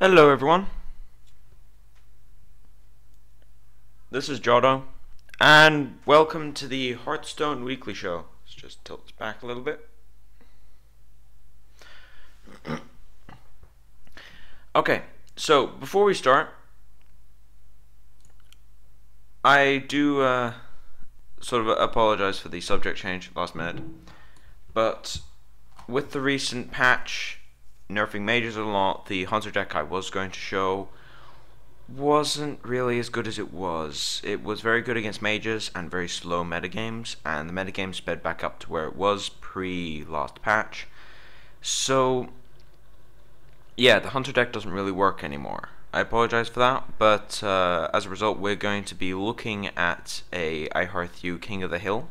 Hello everyone, this is Jotto, and welcome to the HearthStone Weekly Show. Let's just tilt this back a little bit. Okay, so before we start, I do sort of apologize for the subject change last minute, but with the recent patch nerfing mages a lot, the Hunter deck I was going to show wasn't really as good as it was. It was very good against mages and very slow metagames, and the metagame sped back up to where it was pre-last patch. So, yeah, the Hunter deck doesn't really work anymore. I apologize for that, but as a result, we're going to be looking at a Ihearthu King of the Hill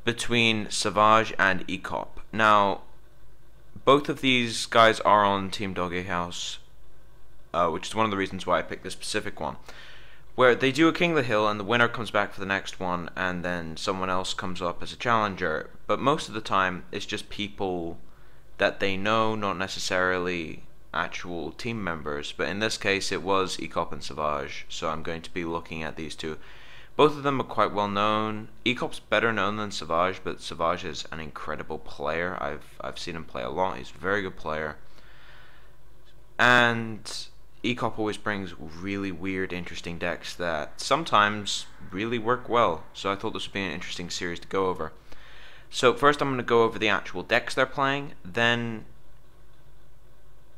between Savage and Ekop. Now, both of these guys are on Team Doggy House, which is one of the reasons why I picked this specific one, where they do a King of the Hill and the winner comes back for the next one, and then someone else comes up as a challenger. But most of the time, it's just people that they know, not necessarily actual team members. But in this case, it was Ekop and Savage, so I'm going to be looking at these two. Both of them are quite well known. Ekop's better known than Savage, but Savage is an incredible player. I've seen him play a lot. He's a very good player. And Ekop always brings really weird, interesting decks that sometimes really work well. So I thought this would be an interesting series to go over. So first I'm going to go over the actual decks they're playing. Then,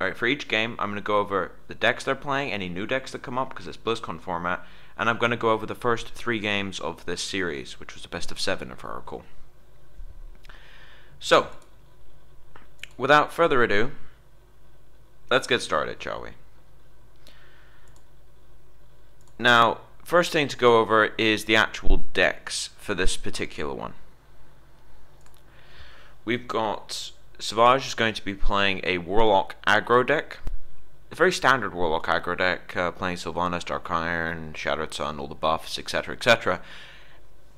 alright, for each game I'm going to go over the decks they're playing, any new decks that come up because it's BlizzCon format. And I'm going to go over the first 3 games of this series, which was the best of 7 if I recall. So, without further ado, let's get started, shall we? Now, first thing to go over is the actual decks for this particular one. We've got Savage is going to be playing a Warlock aggro deck. A very standard Warlock aggro deck, playing Sylvanas, Dark Iron, Shattered Sun, all the buffs, etc., etc.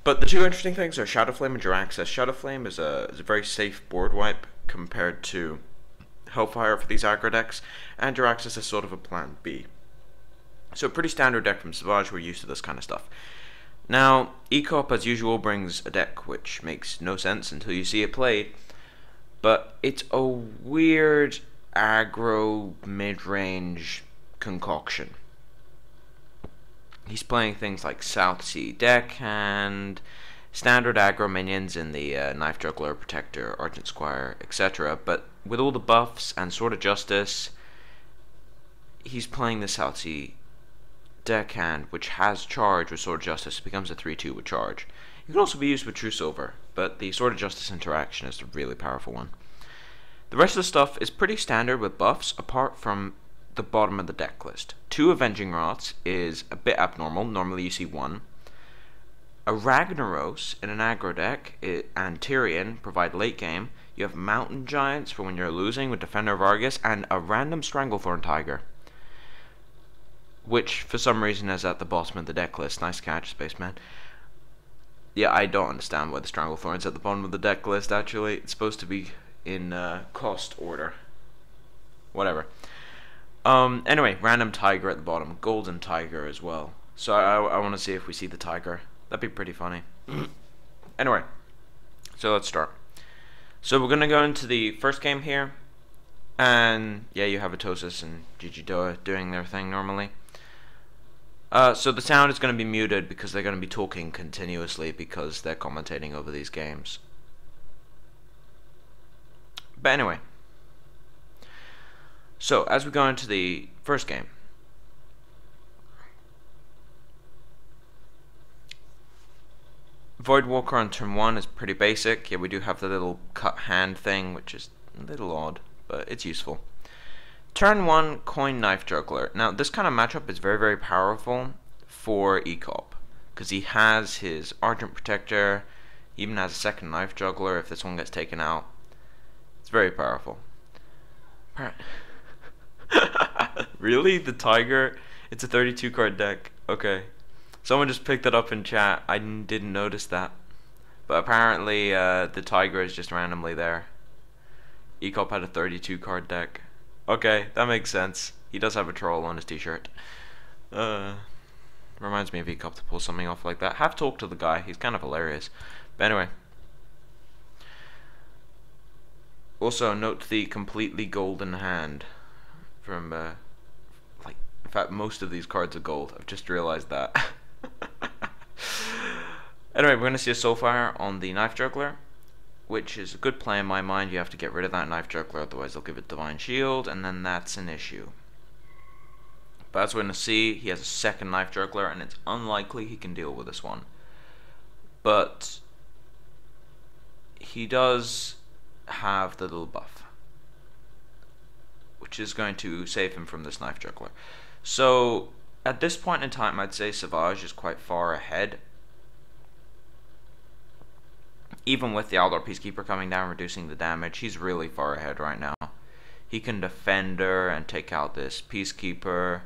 But the two interesting things are Shadowflame and Jiraxxus. Shadowflame is a very safe board wipe compared to Hellfire for these aggro decks, and Jiraxxus is sort of a plan B. So a pretty standard deck from Savage, we're used to this kind of stuff. Now, Ekop, as usual, brings a deck which makes no sense until you see it played, but it's a weird aggro mid-range concoction. He's playing things like South Sea Deckhand, standard aggro minions in the Knife Juggler, Protector, Argent Squire, etc. But with all the buffs and Sword of Justice, he's playing the South Sea Deckhand, which has charge with Sword of Justice. It becomes a 3-2 with charge. It can also be used with True Silver, but the Sword of Justice interaction is the really powerful one. The rest of the stuff is pretty standard with buffs, apart from the bottom of the deck list. 2 Avenging Rots is a bit abnormal. Normally you see 1. A Ragnaros in an aggro deck and Tyrion provide late game. You have Mountain Giants for when you're losing with Defender of Argus, and a random Stranglethorn Tiger, which for some reason is at the bottom of the deck list. Nice catch, Spaceman. Yeah, I don't understand why the Stranglethorn's at the bottom of the deck list, actually. It's supposed to be in cost order. Whatever. Anyway, random tiger at the bottom. Golden tiger as well. So I want to see if we see the tiger. That'd be pretty funny. Anyway, so let's start. So we're going to go into the first game here. And yeah, you have Atosis and Gigi Doa doing their thing normally. So the sound is going to be muted because they're going to be talking continuously because they're commentating over these games. But anyway, so as we go into the first game, Voidwalker on turn 1 is pretty basic. Yeah, we do have the little cut hand thing, which is a little odd, but it's useful. Turn 1, Coin Knife Juggler. Now, this kind of matchup is very, very powerful for Ekop, because he has his Argent Protector, he even has a second Knife Juggler if this one gets taken out. It's very powerful. Really? The Tiger? It's a 32 card deck. Okay. Someone just picked it up in chat. I didn't notice that. But apparently the Tiger is just randomly there. Ekop had a 32 card deck. Okay, that makes sense. He does have a troll on his t-shirt. Reminds me of Ekop to pull something off like that. Have talked to the guy. He's kind of hilarious. But anyway. Also, note the completely golden hand from, like, in fact, most of these cards are gold. I've just realized that. Anyway, we're going to see a Soulfire on the Knife Juggler, which is a good play in my mind. You have to get rid of that Knife Juggler, otherwise they'll give it Divine Shield, and then that's an issue. But as we're going to see, he has a second Knife Juggler, and it's unlikely he can deal with this one. But he does have the little buff, which is going to save him from this Knife Juggler. So, at this point in time, I'd say Savage is quite far ahead. Even with the Aldor Peacekeeper coming down, reducing the damage, he's really far ahead right now. He can defend her and take out this Peacekeeper.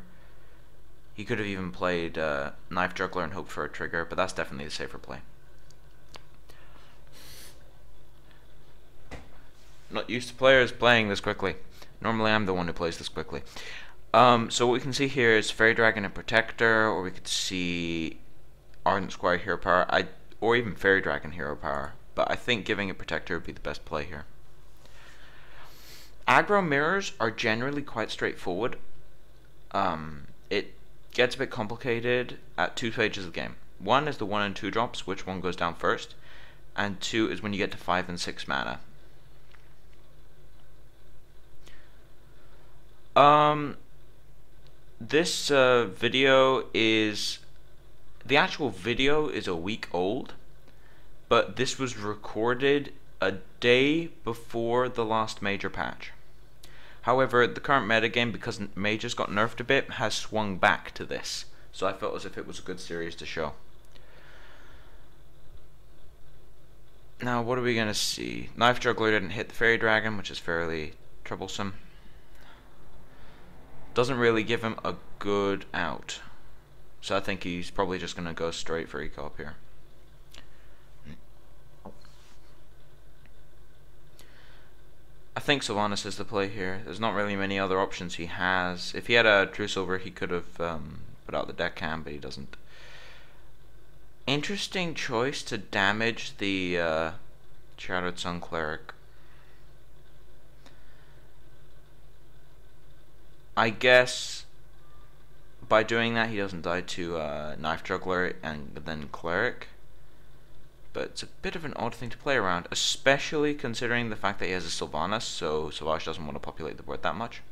He could have even played Knife Juggler and hoped for a trigger, but that's definitely the safer play. Not used to players playing this quickly. Normally I'm the one who plays this quickly. So what we can see here is Fairy Dragon and Protector, or we could see Ardent Squire Hero Power, or even Fairy Dragon Hero Power. But I think giving a Protector would be the best play here. Aggro mirrors are generally quite straightforward. It gets a bit complicated at 2 stages of the game. One is the 1 and 2 drops, which one goes down first, and 2 is when you get to 5 and 6 mana. This video is, the actual video is a week old, but this was recorded a day before the last major patch. However, the current metagame, because mages got nerfed a bit, has swung back to this, so I felt as if it was a good series to show. Now, what are we going to see? Knife Juggler didn't hit the Fairy Dragon, which is fairly troublesome. Doesn't really give him a good out. So I think he's probably just going to go straight for Ekop here. I think Sylvanas is the play here. There's not really many other options he has. If he had a True Silver, he could have put out the deckhand, but he doesn't. Interesting choice to damage the Shattered Sun Cleric. I guess by doing that he doesn't die to Knife Juggler and then Cleric. But it's a bit of an odd thing to play around, especially considering the fact that he has a Sylvanas, so Savage doesn't want to populate the board that much.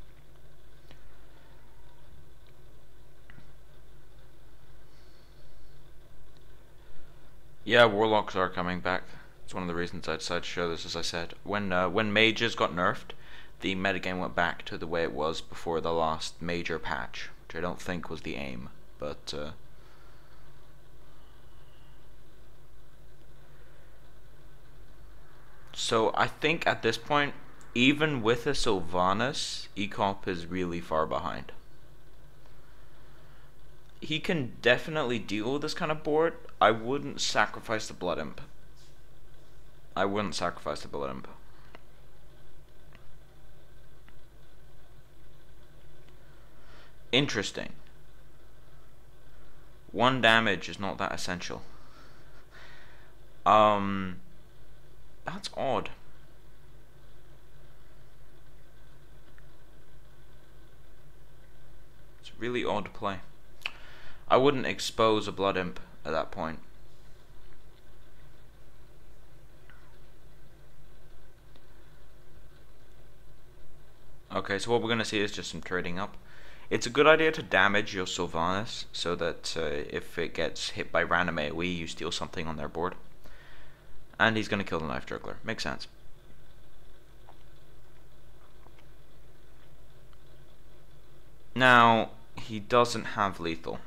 Yeah, Warlocks are coming back. It's one of the reasons I decided to show this, as I said. When mages got nerfed, the metagame went back to the way it was before the last major patch, which I don't think was the aim, but so I think at this point, even with a Sylvanas, Ekop is really far behind. He can definitely deal with this kind of board. I wouldn't sacrifice the Blood Imp. I wouldn't sacrifice the Blood Imp. Interesting. 1 damage is not that essential. That's odd. It's a really odd play. I wouldn't expose a Blood Imp at that point. Okay, so what we're going to see is just some trading up. It's a good idea to damage your Sylvanas so that if it gets hit by random AoE, you steal something on their board. And he's going to kill the Knife Juggler. Makes sense. Now, he doesn't have lethal.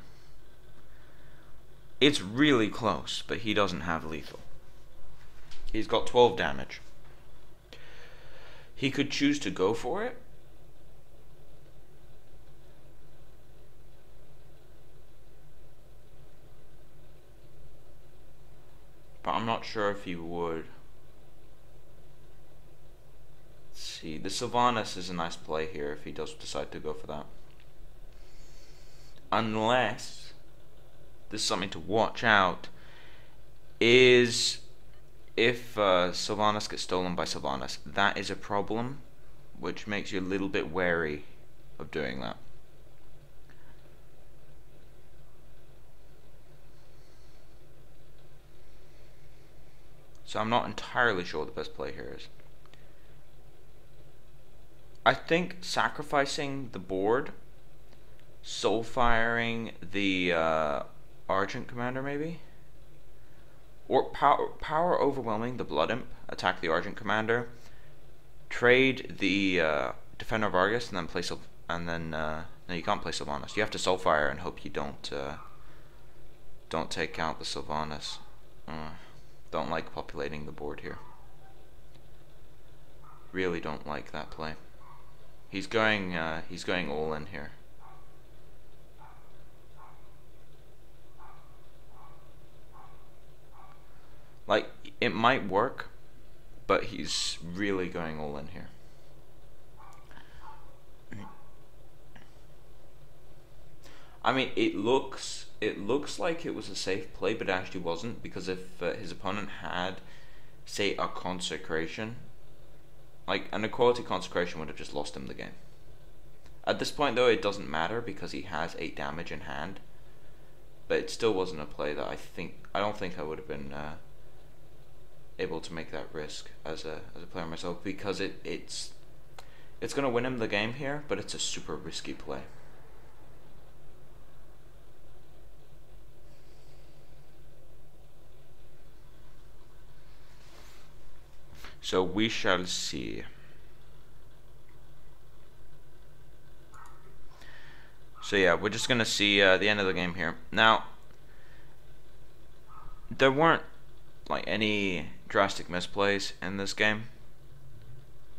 It's really close, but he doesn't have lethal. He's got 12 damage. He could choose to go for it. But I'm not sure if he would. Let's see. The Sylvanas is a nice play here if he does decide to go for that. Unless, this is something to watch out, is if Sylvanas gets stolen by Sylvanas. That is a problem, which makes you a little bit wary of doing that. So I'm not entirely sure what the best play here is. I think sacrificing the board, soul firing the Argent Commander maybe, or power overwhelming the Blood Imp, attack the Argent Commander, trade the Defender of Argus, and then play no, you can't play Sylvanas. You have to soul fire and hope you don't take out the Sylvanas. Don't like populating the board here. Really don't like that play. He's going all in here. Like, it might work, but he's really going all in here. I mean, it looks like it was a safe play, but it actually wasn't, because if his opponent had, say, a Consecration, like an Equality Consecration would have just lost him the game. At this point, though, it doesn't matter because he has 8 damage in hand, but it still wasn't a play that I don't think I would have been able to make that risk as a player myself, because it's going to win him the game here, but it's a super risky play. So we shall see. So yeah, we're just gonna see the end of the game here. Now, there weren't like any drastic misplays in this game,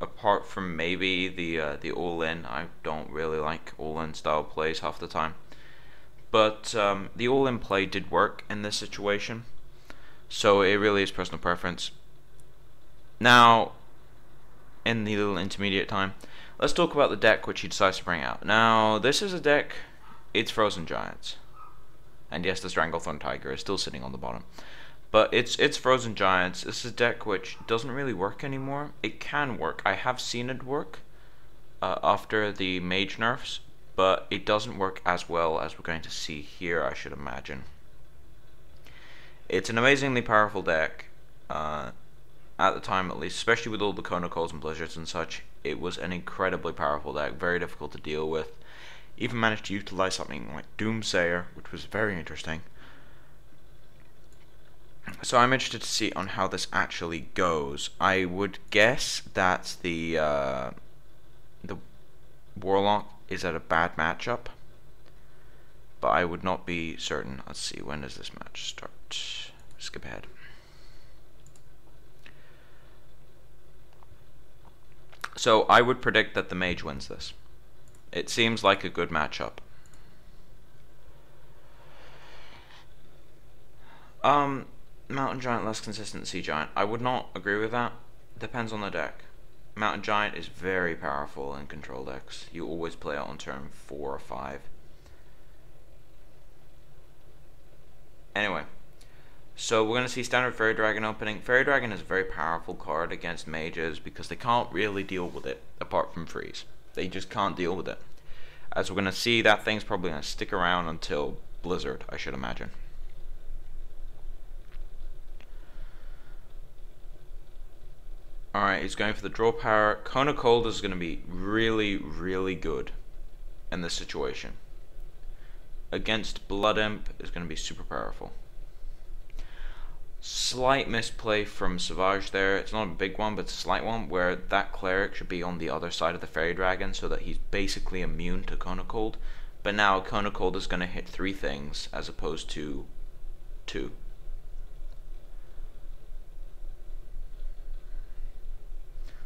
apart from maybe the all-in. I don't really like all-in style plays half the time, but the all-in play did work in this situation. So it really is personal preference. Now, in the little intermediate time, let's talk about the deck which he decides to bring out. Now, this is a deck, it's Frozen Giants. And yes, the Stranglethorn Tiger is still sitting on the bottom. But it's Frozen Giants. This is a deck which doesn't really work anymore. It can work. I have seen it work after the Mage nerfs, but it doesn't work as well as we're going to see here, I should imagine. It's an amazingly powerful deck. At the time, at least, especially with all the Conocals and Blizzards and such, it was an incredibly powerful deck, very difficult to deal with. Even managed to utilize something like Doomsayer, which was very interesting. So I'm interested to see on how this actually goes. I would guess that the Warlock is at a bad matchup, but I would not be certain. Let's see, when does this match start? Skip ahead. So I would predict that the Mage wins this. It seems like a good matchup. Mountain Giant less consistent than Sea Giant. I would not agree with that. Depends on the deck. Mountain Giant is very powerful in control decks. You always play it on turn 4 or 5. Anyway. So we're going to see standard Fairy Dragon opening. Fairy Dragon is a very powerful card against mages because they can't really deal with it apart from freeze. They just can't deal with it. As we're going to see, that thing's probably going to stick around until Blizzard, I should imagine. Alright, he's going for the draw power. Cone of Cold is going to be really, really good in this situation. Against Blood Imp is going to be super powerful. Slight misplay from Savage there. It's not a big one, but it's a slight one, where that cleric should be on the other side of the Fairy Dragon so that he's basically immune to Cone of Cold. But now Cone of Cold is going to hit 3 things as opposed to 2.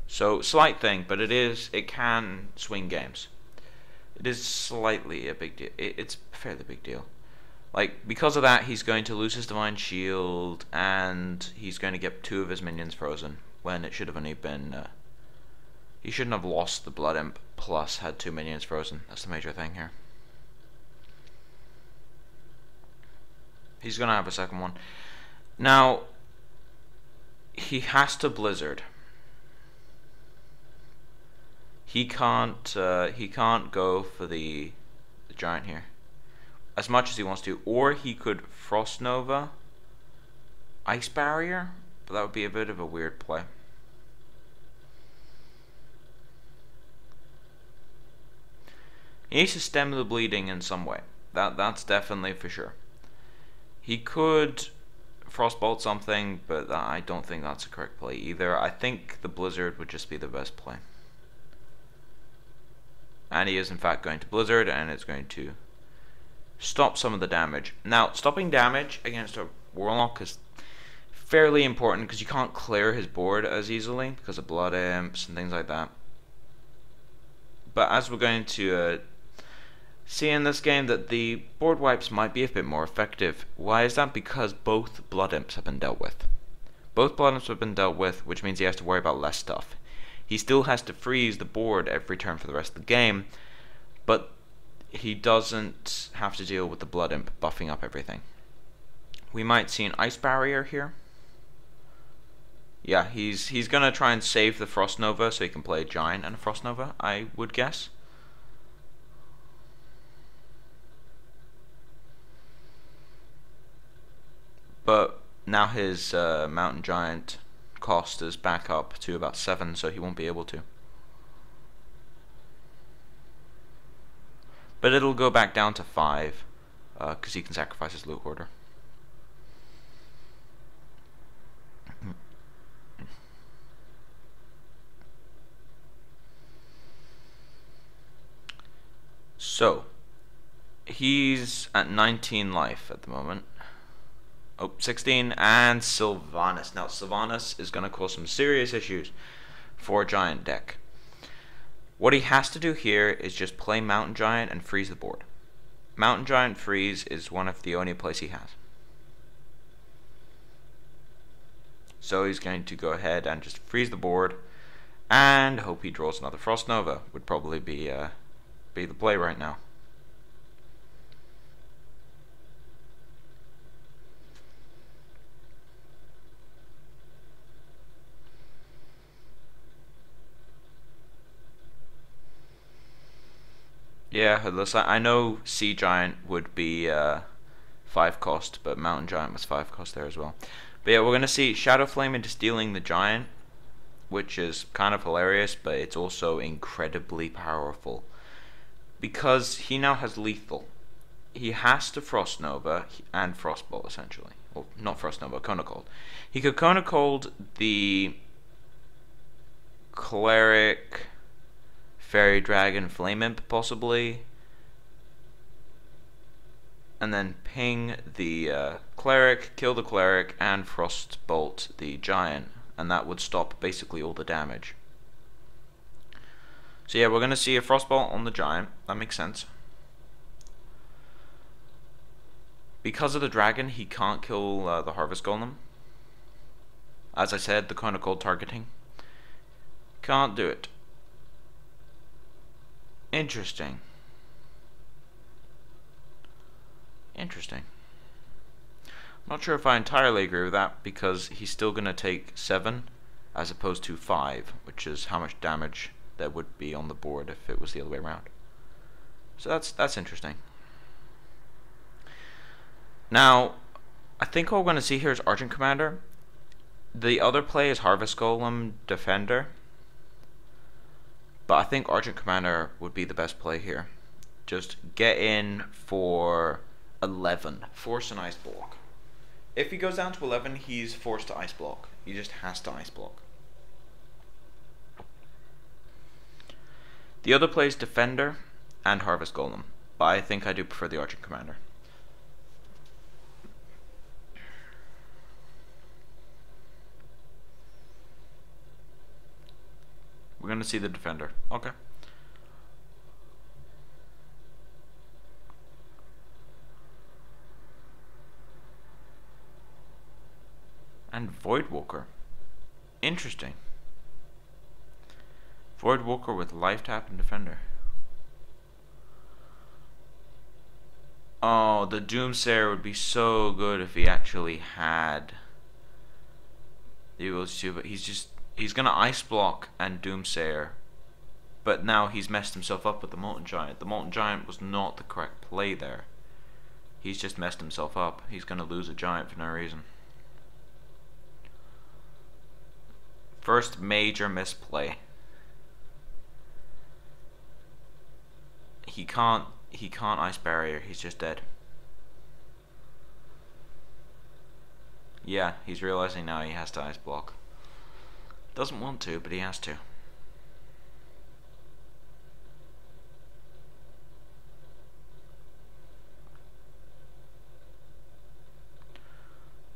So slight thing, but it can swing games. It is slightly a big deal. It's a fairly big deal. Like, because of that, he's going to lose his Divine Shield, and he's going to get 2 of his minions frozen, when it should have only been He shouldn't have lost the Blood Imp plus had 2 minions frozen. That's the major thing here. He's gonna have a second one. Now, he has to Blizzard. He can't go for the Giant here as much as he wants to, or he could Frost Nova, Ice Barrier, but that would be a bit of a weird play. He needs to stem the bleeding in some way. That's definitely for sure. He could Frostbolt something, but I don't think that's a correct play either. I think the Blizzard would just be the best play. And he is in fact going to Blizzard, and it's going to stop some of the damage. Now, stopping damage against a Warlock is fairly important because you can't clear his board as easily because of Blood Imps and things like that. But as we're going to see in this game, that the board wipes might be a bit more effective. Why is that? Because both Blood Imps have been dealt with. Both Blood Imps have been dealt with, which means he has to worry about less stuff. He still has to freeze the board every turn for the rest of the game, but he doesn't have to deal with the Blood Imp buffing up everything. We might see an Ice Barrier here. Yeah, he's gonna try and save the Frost Nova so he can play a Giant and a Frost Nova, I would guess. But now his Mountain Giant cost is back up to about 7, so he won't be able to. But it'll go back down to 5, because he can sacrifice his Loot Hoarder. So, he's at 19 life at the moment. Oh, 16, and Sylvanas. Now, Sylvanas is going to cause some serious issues for a Giant deck. What he has to do here is just play Mountain Giant and freeze the board. Mountain Giant freeze is one of the only plays he has. So he's going to go ahead and just freeze the board and hope he draws another Frost Nova. Would probably be the play right now. Yeah, I know Sea Giant would be 5 cost, but Mountain Giant was 5 cost there as well. But yeah, we're going to see Shadow Flame into stealing the Giant, which is kind of hilarious, but it's also incredibly powerful. Because he now has lethal. He has to Frost Nova and Frostbolt, essentially. Well, not Frost Nova, Kona Cold. He could Kona Cold the Cleric, Fairy Dragon, Flame Imp, possibly. And then ping the Cleric, kill the Cleric, and Frostbolt the Giant. And that would stop basically all the damage. So yeah, we're going to see a Frostbolt on the Giant. That makes sense. Because of the Dragon, he can't kill the Harvest Golem. As I said, the Kona Cold targeting. Can't do it. Interesting. Interesting. I'm not sure if I entirely agree with that, because he's still going to take 7 as opposed to 5, which is how much damage there would be on the board if it was the other way around. So that's interesting. Now, I think what we're going to see here is Argent Commander. The other play is Harvest Golem Defender. But I think Argent Commander would be the best play here. Just get in for 11. Force an Ice Block. If he goes down to 11, he's forced to Ice Block. He just has to Ice Block. The other play is Defender and Harvest Golem. But I think I do prefer the Argent Commander. We're going to see the Defender. Okay. And Voidwalker. Interesting. Voidwalker with life tap and defender. Oh, the Doomsayer would be so good if he actually had the ability to, but he's gonna Ice Block and Doomsayer. But now he's messed himself up with the Molten Giant. The Molten Giant was not the correct play there. He's just messed himself up. He's gonna lose a Giant for no reason. First major misplay. He can't Ice Barrier, he's just dead. Yeah, he's realizing now he has to Ice Block. Doesn't want to, but he has to.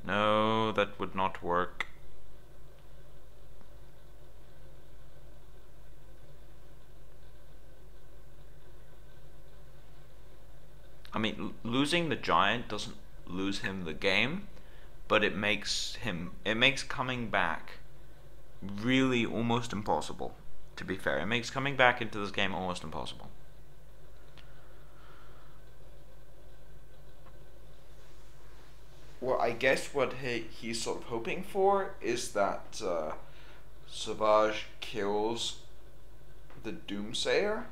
No, that would not work. I mean, losing the Giant doesn't lose him the game, but it makes coming back really almost impossible, to be fair. It makes coming back into this game almost impossible. Well, I guess what he's sort of hoping for is that Savage kills the Doomsayer.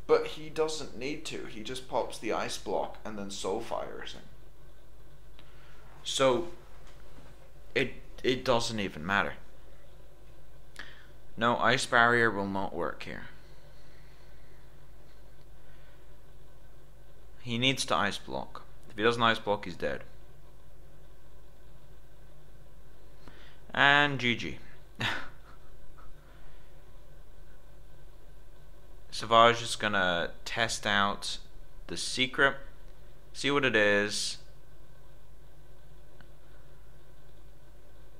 But he doesn't need to. He just pops the Ice Block and then Soul Fires him. So it doesn't even matter. No, Ice Barrier will not work here. He needs to Ice Block. If he doesn't Ice Block, he's dead. And GG. Savage is gonna test out the secret, see what it is,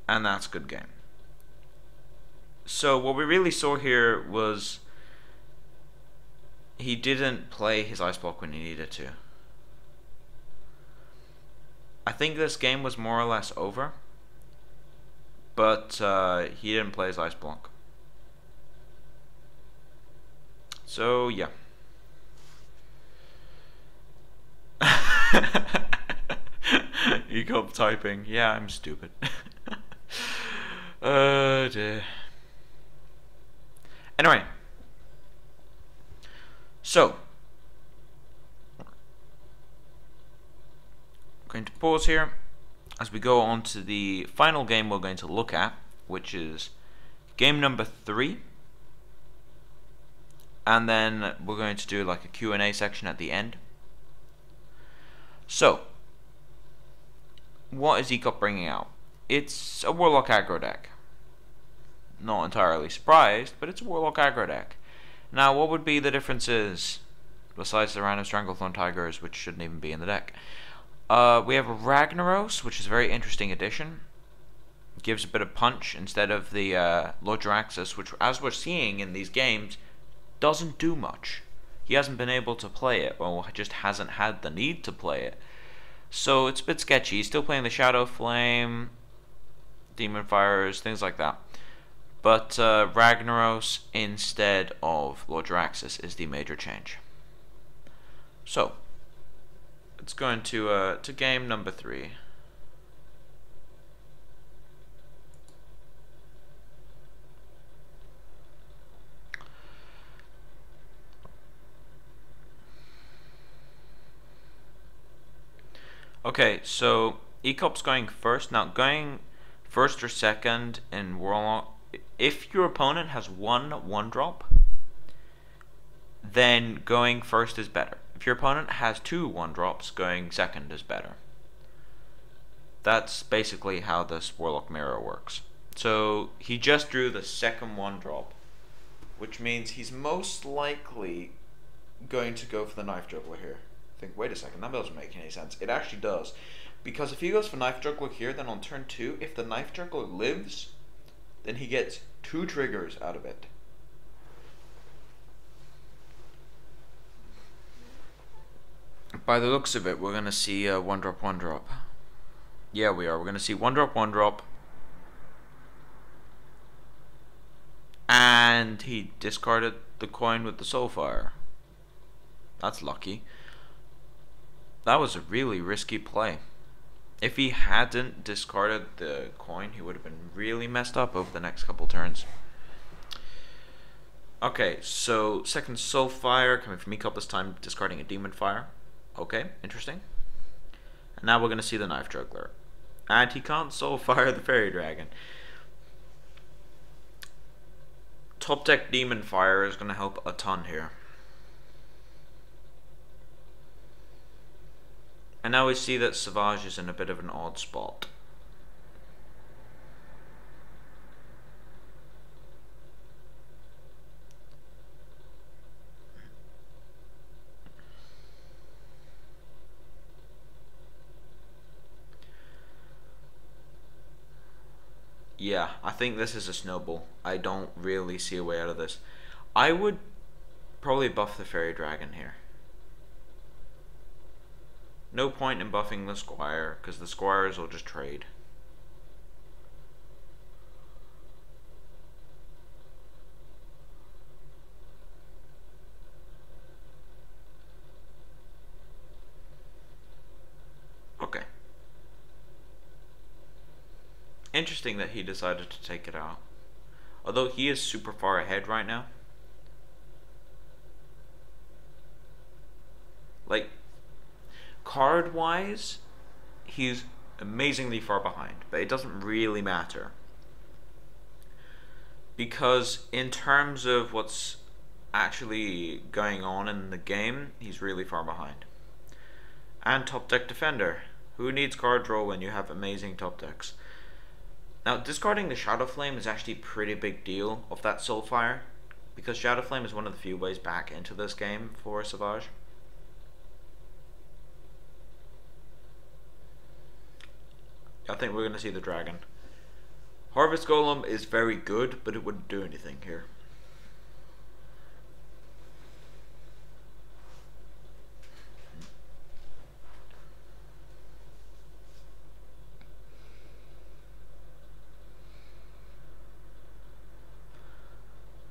and that's good game. So what we really saw here was he didn't play his Ice Block when he needed to. I think this game was more or less over, but he didn't play his Ice Block. So, yeah. Ekop typing. Yeah, I'm stupid. Dear. Anyway. So. I'm going to pause here as we go on to the final game we're going to look at, which is game number 3. And then we're going to do like a Q&A section at the end. So, what is Ekop bringing out? It's a Warlock aggro deck. Not entirely surprised, but it's a Warlock aggro deck. Now, what would be the differences, besides the random Stranglethorn Tigers, which shouldn't even be in the deck? We have Ragnaros, which is a very interesting addition. Gives a bit of punch instead of the Lord Jaraxxus, which, as we're seeing in these games, doesn't do much. He hasn't been able to play it, or just hasn't had the need to play it. So it's a bit sketchy. He's still playing the Shadow Flame, Demon Fires, things like that. But Ragnaros instead of Lord Jaraxxus is the major change. So let's go into game number 3. Okay, so Ekop's going first. Now, going first or second in Warlock, if your opponent has one 1-drop, then going first is better. If your opponent has 2 1-drops, going second is better. That's basically how this Warlock Mirror works. So he just drew the second 1-drop, which means he's most likely going to go for the Knife Juggler here. Think, wait a second, that doesn't make any sense. It actually does, because if he goes for Knife Juggler here, then on turn 2, if the Knife Juggler lives, then he gets 2 triggers out of it. By the looks of it, we're gonna see 1-drop, 1-drop. Yeah, we are. We're gonna see 1-drop, 1-drop, and And he discarded the coin with the Soulfire. That's lucky. That was a really risky play. If he hadn't discarded the coin, he would have been really messed up over the next couple turns. Okay, so second Soulfire coming from Ekop, this time discarding a Demon Fire. Okay, interesting. And now we're going to see the Knife Juggler. And he can't Soulfire the Fairy Dragon. Top deck Demon Fire is going to help a ton here. And now we see that Savage is in a bit of an odd spot. Yeah, I think this is a snowball. I don't really see a way out of this. I would probably buff the Fairy Dragon here. No point in buffing the Squire, because the Squires will just trade. Okay. Interesting that he decided to take it out. Although he is super far ahead right now. Like, card-wise, he's amazingly far behind, but it doesn't really matter. Because in terms of what's actually going on in the game, he's really far behind. And top deck Defender. Who needs card draw when you have amazing top decks? Now, discarding the Shadow Flame is actually a pretty big deal of that Soulfire, because Shadow Flame is one of the few ways back into this game for Savage. I think we're going to see the dragon. Harvest Golem is very good, but it wouldn't do anything here.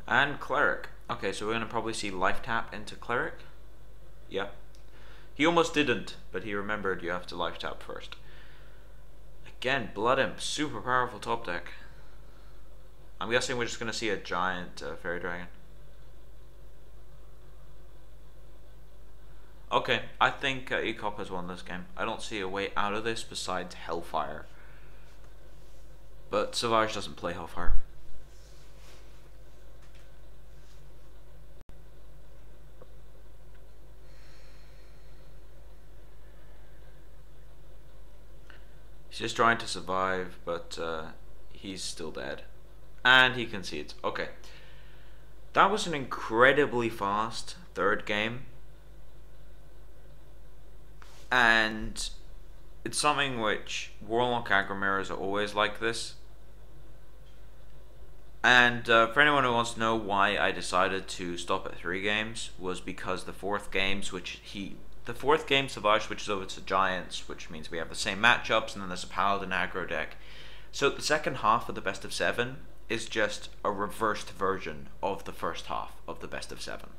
And Cleric. Okay, so we're going to probably see Life Tap into Cleric. Yeah. He almost didn't, but he remembered you have to Life Tap first. Again, Blood Imp, super powerful top deck. I'm guessing we're just going to see a giant Fairy Dragon. Okay, I think Ekop has won this game. I don't see a way out of this besides Hellfire. But Savage doesn't play Hellfire. He's just trying to survive, but he's still dead. And he concedes. Okay. That was an incredibly fast third game. And it's something which Warlock aggro mirrors are always like this. And for anyone who wants to know why I decided to stop at 3 games, was because the fourth game Savage switches over to Giants, which means we have the same matchups, and then there's a Paladin aggro deck. So the second half of the best of 7 is just a reversed version of the first half of the best of 7.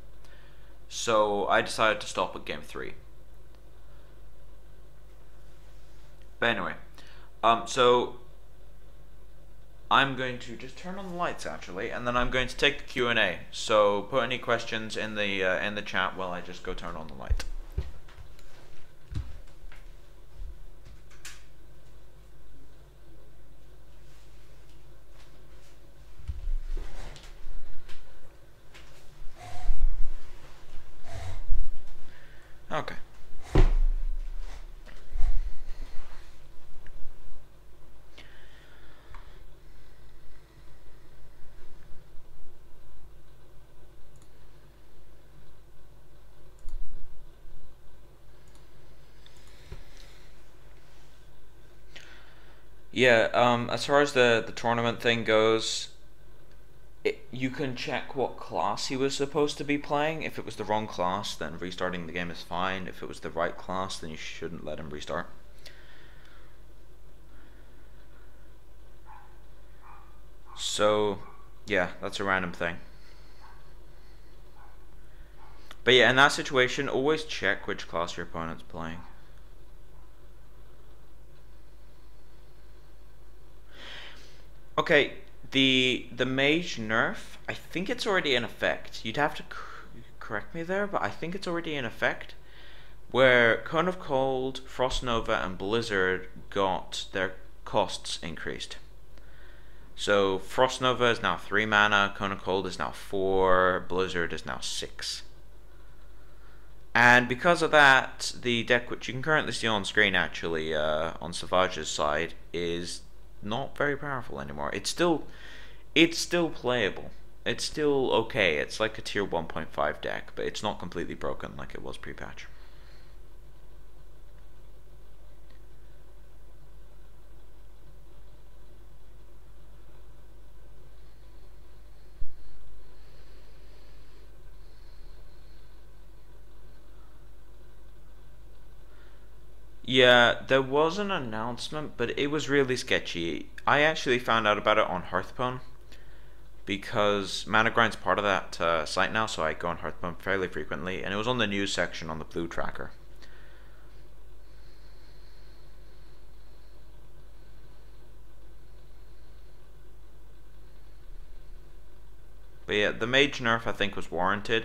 So I decided to stop at game 3. But anyway, so I'm going to just turn on the lights actually, and then I'm going to take the Q&A. So put any questions in the chat while I just go turn on the light. Okay. Yeah, as far as the tournament thing goes, you can check what class he was supposed to be playing. If it was the wrong class, then restarting the game is fine. If it was the right class, then you shouldn't let him restart. So, yeah, that's a random thing. But yeah, in that situation, always check which class your opponent's playing. Okay, the mage nerf, I think it's already in effect. You'd have to correct me there, but I think it's already in effect. Where Cone of Cold, Frost Nova, and Blizzard got their costs increased. So Frost Nova is now 3 mana, Cone of Cold is now 4, Blizzard is now 6. And because of that, the deck, which you can currently see on screen actually, on Savage's side, is not very powerful anymore. It's still playable. It's still okay. It's like a tier 1.5 deck, but it's not completely broken like it was pre-patch. Yeah, there was an announcement, but it was really sketchy. I actually found out about it on HearthStone because Mana Grind's part of that site now, so I go on HearthStone fairly frequently, and it was on the news section on the Blue Tracker. But yeah, the mage nerf I think was warranted,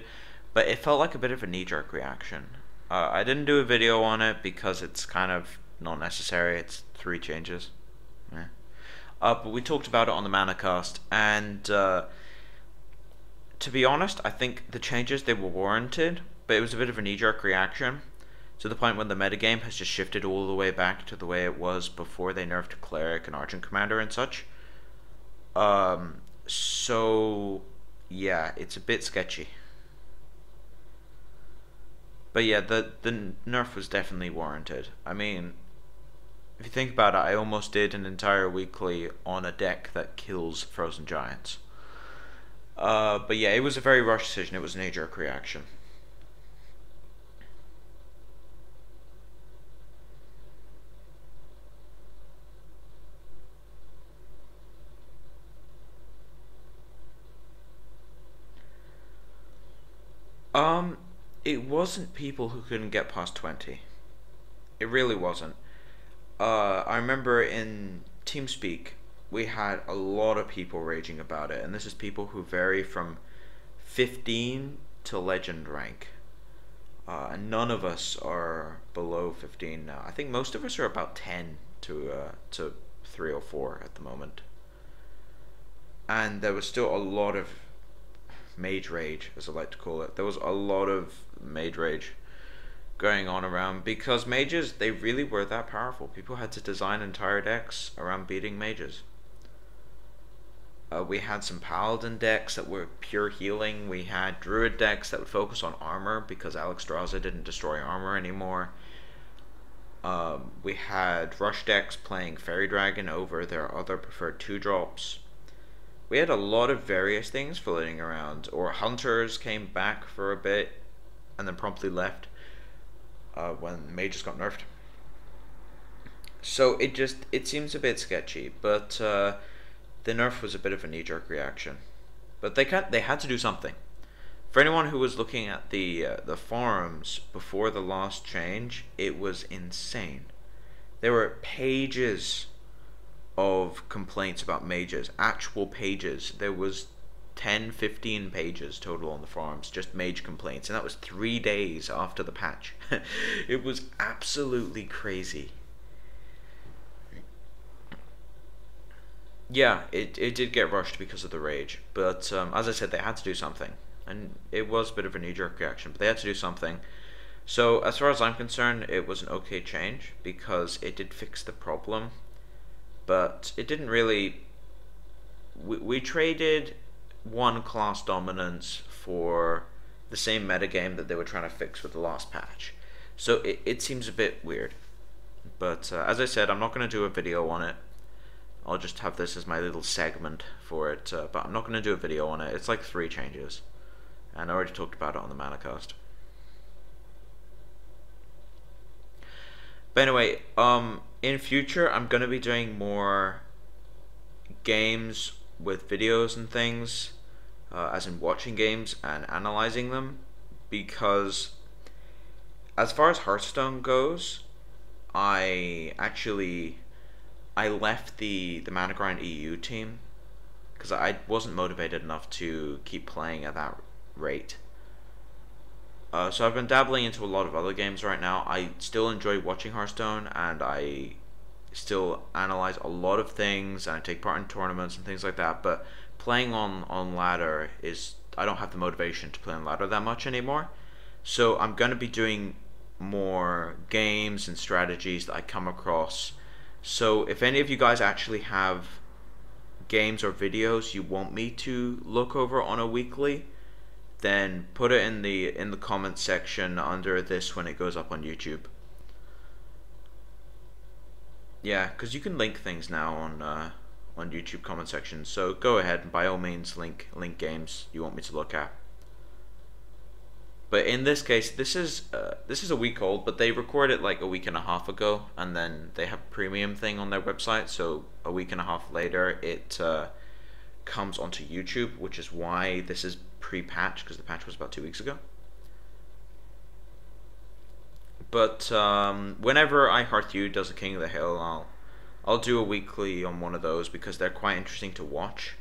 but it felt like a bit of a knee-jerk reaction. I didn't do a video on it because it's kind of not necessary. It's 3 changes. Yeah. But we talked about it on the Manacast, and to be honest, I think the changes, they were warranted, but it was a bit of a knee-jerk reaction to the point when the metagame has just shifted all the way back to the way it was before they nerfed Cleric and Argent Commander and such. So yeah, it's a bit sketchy. But yeah, the nerf was definitely warranted. I mean, if you think about it, I almost did an entire weekly on a deck that kills Frozen Giants. But yeah, it was a very rushed decision. It was a knee-jerk reaction. It wasn't people who couldn't get past 20. It really wasn't. I remember in TeamSpeak, we had a lot of people raging about it, and this is people who vary from 15 to legend rank. And none of us are below 15 now. I think most of us are about 10 to 3 or 4 at the moment. And there was still a lot of mage rage, as I like to call it. There was a lot of mage rage going on around because mages, they really were that powerful. People had to design entire decks around beating mages. We had some paladin decks that were pure healing. We had druid decks that would focus on armor because Alexstrasza didn't destroy armor anymore. We had rush decks playing Fairy Dragon over their other preferred 2-drops. We had a lot of various things floating around, or hunters came back for a bit and then promptly left when mages got nerfed. So it seems a bit sketchy, but the nerf was a bit of a knee-jerk reaction. But they had to do something. For anyone who was looking at the forums before the last change, it was insane. There were pages of complaints about mages, actual pages. There was 10-15 pages total on the forums, just mage complaints, and that was 3 days after the patch. It was absolutely crazy. Yeah, it did get rushed because of the rage, but as I said, they had to do something, and it was a bit of a knee-jerk reaction, but they had to do something. So as far as I'm concerned, it was an okay change because it did fix the problem, but it didn't really. We traded one class dominance for the same metagame that they were trying to fix with the last patch, so it seems a bit weird. But as I said, I'm not going to do a video on it. I'll just have this as my little segment for it, but I'm not going to do a video on it. It's like 3 changes, and I already talked about it on the Manacast. But anyway, in future I'm going to be doing more games with videos and things, as in watching games and analyzing them, because as far as Hearthstone goes, I left the Mana Grind EU team because I wasn't motivated enough to keep playing at that rate. So I've been dabbling into a lot of other games right now. I still enjoy watching Hearthstone, and I still analyze a lot of things, and I take part in tournaments and things like that. But playing on ladder is, I don't have the motivation to play on ladder that much anymore. So I'm going to be doing more games and strategies that I come across. So if any of you guys actually have games or videos you want me to look over on a weekly, then put it in the comments section under this when it goes up on YouTube. Yeah, because you can link things now on YouTube comment section. So go ahead and by all means link games you want me to look at. But in this case, this is a week old, but they recorded like a week and a half ago, and then they have a premium thing on their website. So a week and a half later, it comes onto YouTube, which is why this is pre-patch, because the patch was about 2 weeks ago. But whenever Ihearthu does a King of the Hill, I'll do a weekly on one of those because they're quite interesting to watch.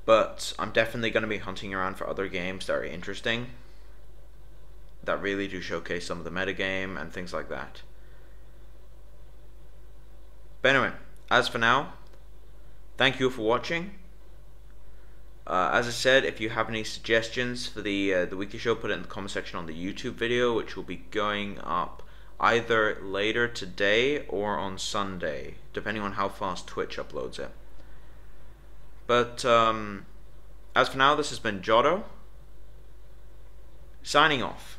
But I'm definitely going to be hunting around for other games that are interesting, that really do showcase some of the metagame and things like that. But anyway, as for now, thank you for watching. As I said, if you have any suggestions for the weekly show, put it in the comment section on the YouTube video, which will be going up either later today or on Sunday, depending on how fast Twitch uploads it. But as for now, this has been Jotto, signing off.